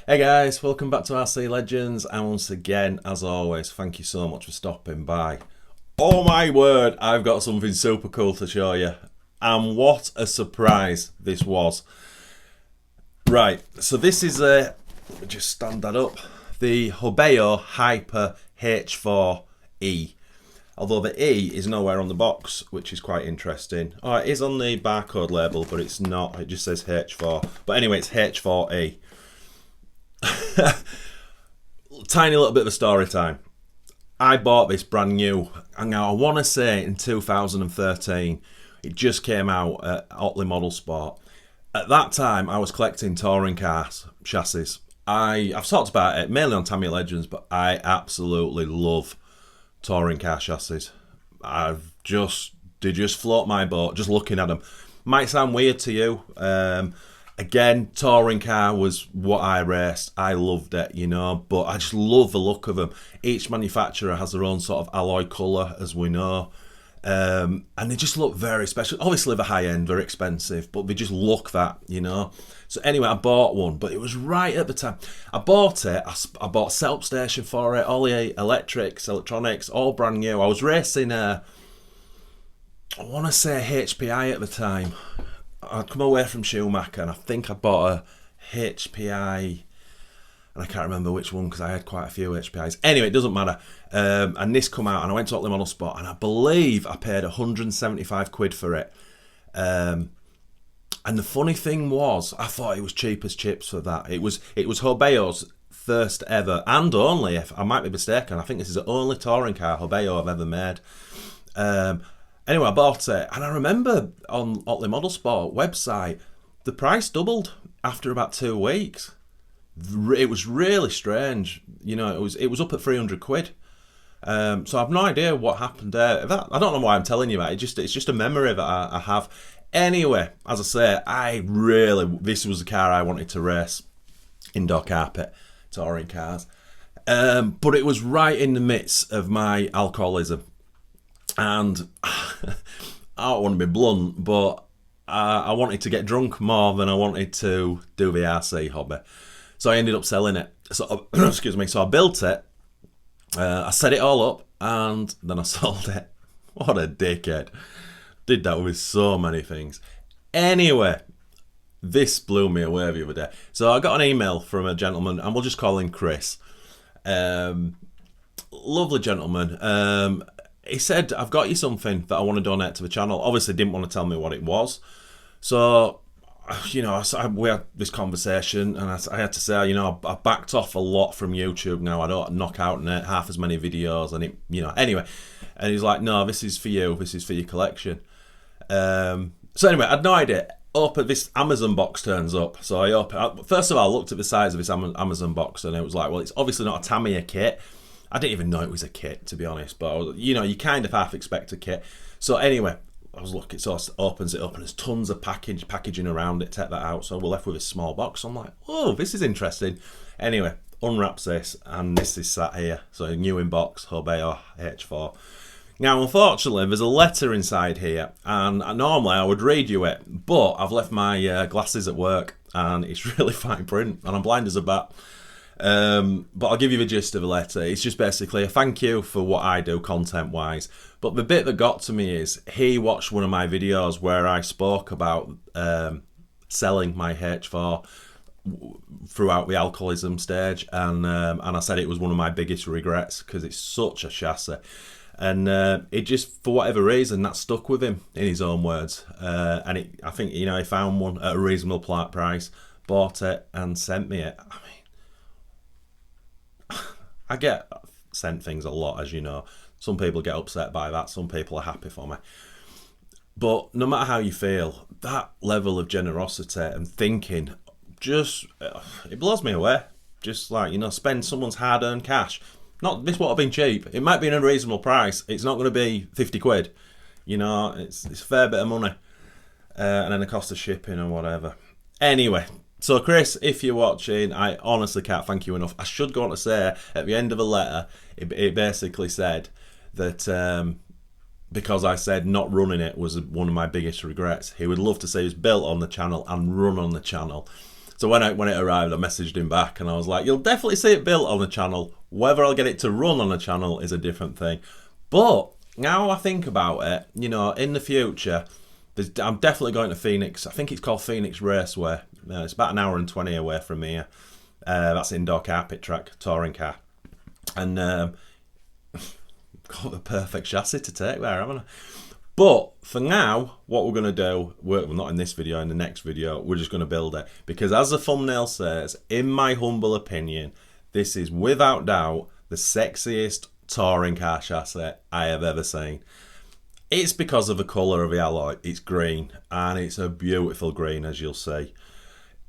Hey guys, welcome back to RC Legends, and once again, as always, thank you so much for stopping by. Oh my word, I've got something super cool to show you, and what a surprise this was. Right, so this is let me just stand that up, the Hobao Hyper H4E. Although the E is nowhere on the box, which is quite interesting. Oh, it is on the barcode label, but it's not, it just says H4. But anyway, it's H4E. Tiny little bit of a story time. I bought this brand new, and now I want to say in 2013. It just came out at Otley Model Sport. At that time, I was collecting touring car chassis. I've talked about it mainly on Tamiya Legends, but I absolutely love touring car chassis. They just float my boat just looking at them. Might sound weird to you. Again, touring car was what I raced. I loved it, you know, but I just love the look of them. Each manufacturer has their own sort of alloy colour, as we know. And they just look very special. Obviously, they're high end, very expensive, but they just look that, you know. So anyway, I bought one, but it was right at the time. I bought it, I bought a setup station for it, all the electronics, all brand new. I was racing, I want to say HPI at the time. I'd come away from Schumacher, and I think I bought a HPI, and I can't remember which one because I had quite a few HPIs. Anyway, it doesn't matter. And this come out, and I went to Otley Model Sport, and I believe I paid 175 quid for it. And the funny thing was, I thought it was cheap as chips for that. It was Hobao's first ever and only, if I might be mistaken, I think this is the only touring car Hobao I've ever made. Anyway, I bought it, and I remember on Otley Model Sport website, the price doubled after about 2 weeks. It was really strange, you know. It was up at 300 quid. So I've no idea what happened there. I don't know why I'm telling you that. It's just a memory that I have. Anyway, as I say, this was the car I wanted to race, indoor carpet touring cars. But it was right in the midst of my alcoholism. And I don't want to be blunt, but I wanted to get drunk more than I wanted to do the RC hobby. So I ended up selling it. So excuse me. So I built it. I set it all up, and then I sold it. What a dickhead! Did that with so many things. Anyway, this blew me away the other day. So I got an email from a gentleman, and we'll just call him Chris. Lovely gentleman. He said, I've got you something that I want to donate to the channel. Obviously didn't want to tell me what it was. So, you know, we had this conversation, and I had to say, you know, I backed off a lot from YouTube now. I don't knock out half as many videos, and anyway. And he's like, no, this is for you. This is for your collection. So anyway, I had no idea. This Amazon box turns up. So first of all, I looked at the size of this Amazon box, and it was like, well, it's obviously not a Tamiya kit. I didn't even know it was a kit, to be honest, but you kind of half expect a kit. So anyway, I was looking, so it opens it up, and there's tons of packaging around it. Take that out, so we're left with a small box. I'm like, oh, this is interesting. Anyway, unwraps this, and this is sat here. So a new in box, Hobao H4. Now, unfortunately, there's a letter inside here, and normally I would read you it, but I've left my glasses at work, and it's really fine print, and I'm blind as a bat. But I'll give you the gist of the letter. It's just basically a thank you for what I do content wise. But the bit that got to me is he watched one of my videos where I spoke about selling my H4 throughout the alcoholism stage, and I said it was one of my biggest regrets because it's such a chassis. And it just, for whatever reason, that stuck with him, in his own words. And I think, you know, he found one at a reasonable price, bought it, and sent me it. I mean, I get sent things a lot, as you know. Some people get upset by that. Some people are happy for me. But no matter how you feel, that level of generosity and thinking, it blows me away. Just like, you know, spend someone's hard-earned cash. This would have been cheap. It might be in a reasonable price. It's not going to be 50 quid. You know, it's a fair bit of money. And then the cost of shipping or whatever. Anyway. So Chris, if you're watching, I honestly can't thank you enough. I should go on to say, at the end of the letter, it basically said that because I said not running it was one of my biggest regrets. He would love to see us built on the channel and run on the channel. So when it arrived, I messaged him back and I was like, you'll definitely see it built on the channel. Whether I'll get it to run on the channel is a different thing. But now I think about it, you know, in the future, I'm definitely going to Phoenix. I think it's called Phoenix Raceway. It's about 1 hour and 20 away from here. That's indoor carpet track, touring car. And got the perfect chassis to take there, haven't I? But for now, what we're going to do, well, not in this video, in the next video, we're just going to build it. Because as the thumbnail says, in my humble opinion, this is without doubt the sexiest touring car chassis I have ever seen. It's because of the colour of the alloy. It's green, and it's a beautiful green, as you'll see.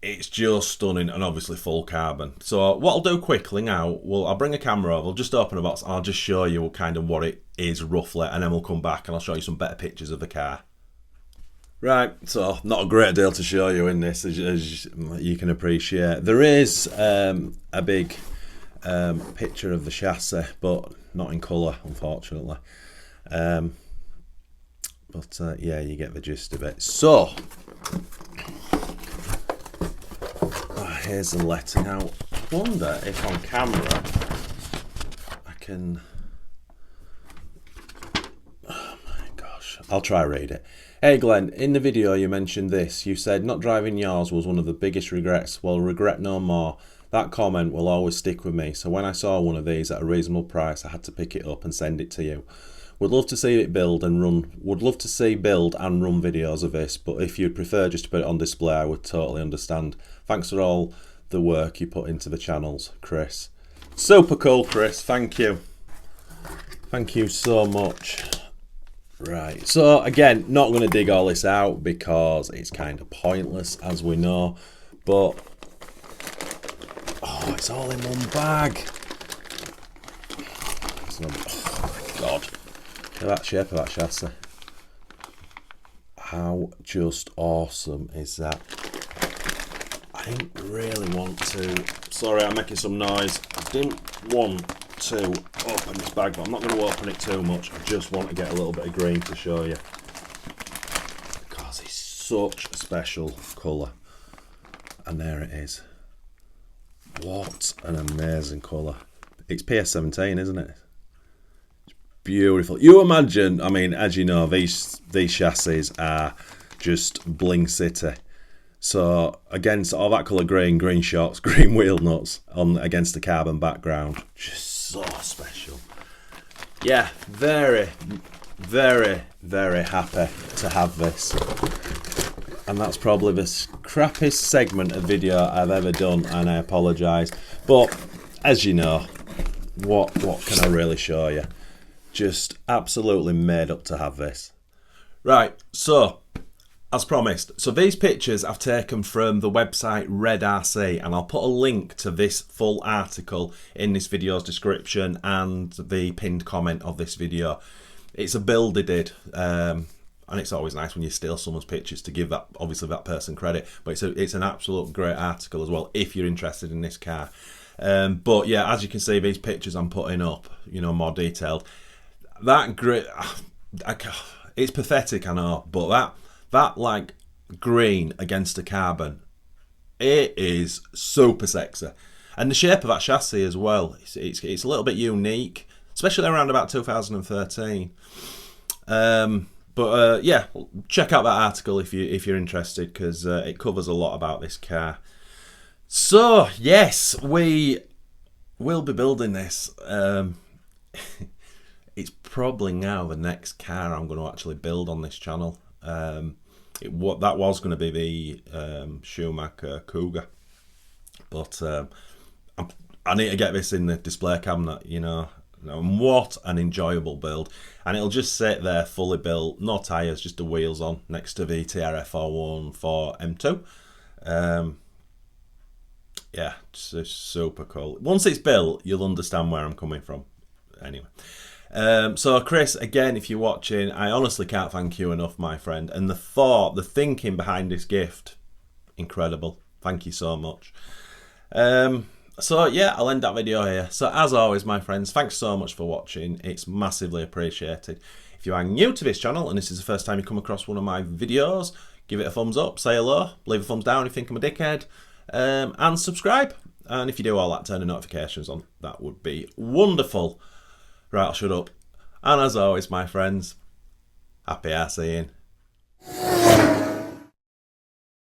It's just stunning, and obviously full carbon. So what I'll do quickly now, I'll bring a camera over, I'll just open a box, and I'll just show you kind of what it is roughly, and then we'll come back and I'll show you some better pictures of the car. Right, so not a great deal to show you in this, as you can appreciate. There is a big picture of the chassis, but not in colour, unfortunately. Yeah, you get the gist of it. So, here's the letting out. I wonder if on camera I can... Oh my gosh, I'll try read it. Hey Glenn, in the video you mentioned this. You said not driving yours was one of the biggest regrets. Well, regret no more. That comment will always stick with me. So when I saw one of these at a reasonable price, I had to pick it up and send it to you. Would love to see it build and run. Would love to see build and run videos of this, but if you'd prefer just to put it on display, I would totally understand. Thanks for all the work you put into the channels, Chris. Super cool, Chris. Thank you. Thank you so much. Right. So again, not going to dig all this out because it's kind of pointless, as we know. But oh, it's all in one bag. Oh my God. Look at that shape of that chassis. How just awesome is that? I didn't really want to... Sorry, I'm making some noise. I didn't want to open this bag, but I'm not going to open it too much. I just want to get a little bit of green to show you. Because it's such a special colour. And there it is. What an amazing colour. It's PS17, isn't it? Beautiful. You imagine, I mean, as you know, these chassis are just bling city. So against all that colour green shocks, green wheel nuts against the carbon background, just so special. Yeah, very, very, very happy to have this. And that's probably the crappiest segment of video I've ever done, and I apologise. But as you know, what can I really show you? Just absolutely made up to have this. Right, so as promised, so these pictures I've taken from the website Red RC, and I'll put a link to this full article in this video's description and the pinned comment of this video. It's a build they did, and it's always nice when you steal someone's pictures to give that, obviously, that person credit, but it's an absolute great article as well if you're interested in this car. But yeah, as you can see, these pictures I'm putting up, you know, more detailed. That grit, it's pathetic, I know, but that like green against the carbon, it is super sexy, and the shape of that chassis as well. It's a little bit unique, especially around about 2013. But yeah, check out that article if you're interested, because it covers a lot about this car. So yes, we will be building this. It's probably now the next car I'm going to actually build on this channel. That was going to be the Schumacher Cougar, but I need to get this in the display cabinet, you know. And what an enjoyable build, and it'll just sit there fully built, no tyres, just the wheels on, next to the TRF-01 for M2. Yeah, just super cool. Once it's built, you'll understand where I'm coming from. Anyway, so Chris, again, if you're watching, I honestly can't thank you enough, my friend. And the thinking behind this gift, incredible. Thank you so much. So yeah, I'll end that video here. So as always, my friends, thanks so much for watching. It's massively appreciated. If you are new to this channel and this is the first time you come across one of my videos, give it a thumbs up, say hello, leave a thumbs down if you think I'm a dickhead. and subscribe. And if you do all that, turn the notifications on. That would be wonderful. Right, I'll shut up. And as always, my friends, happy arseeing.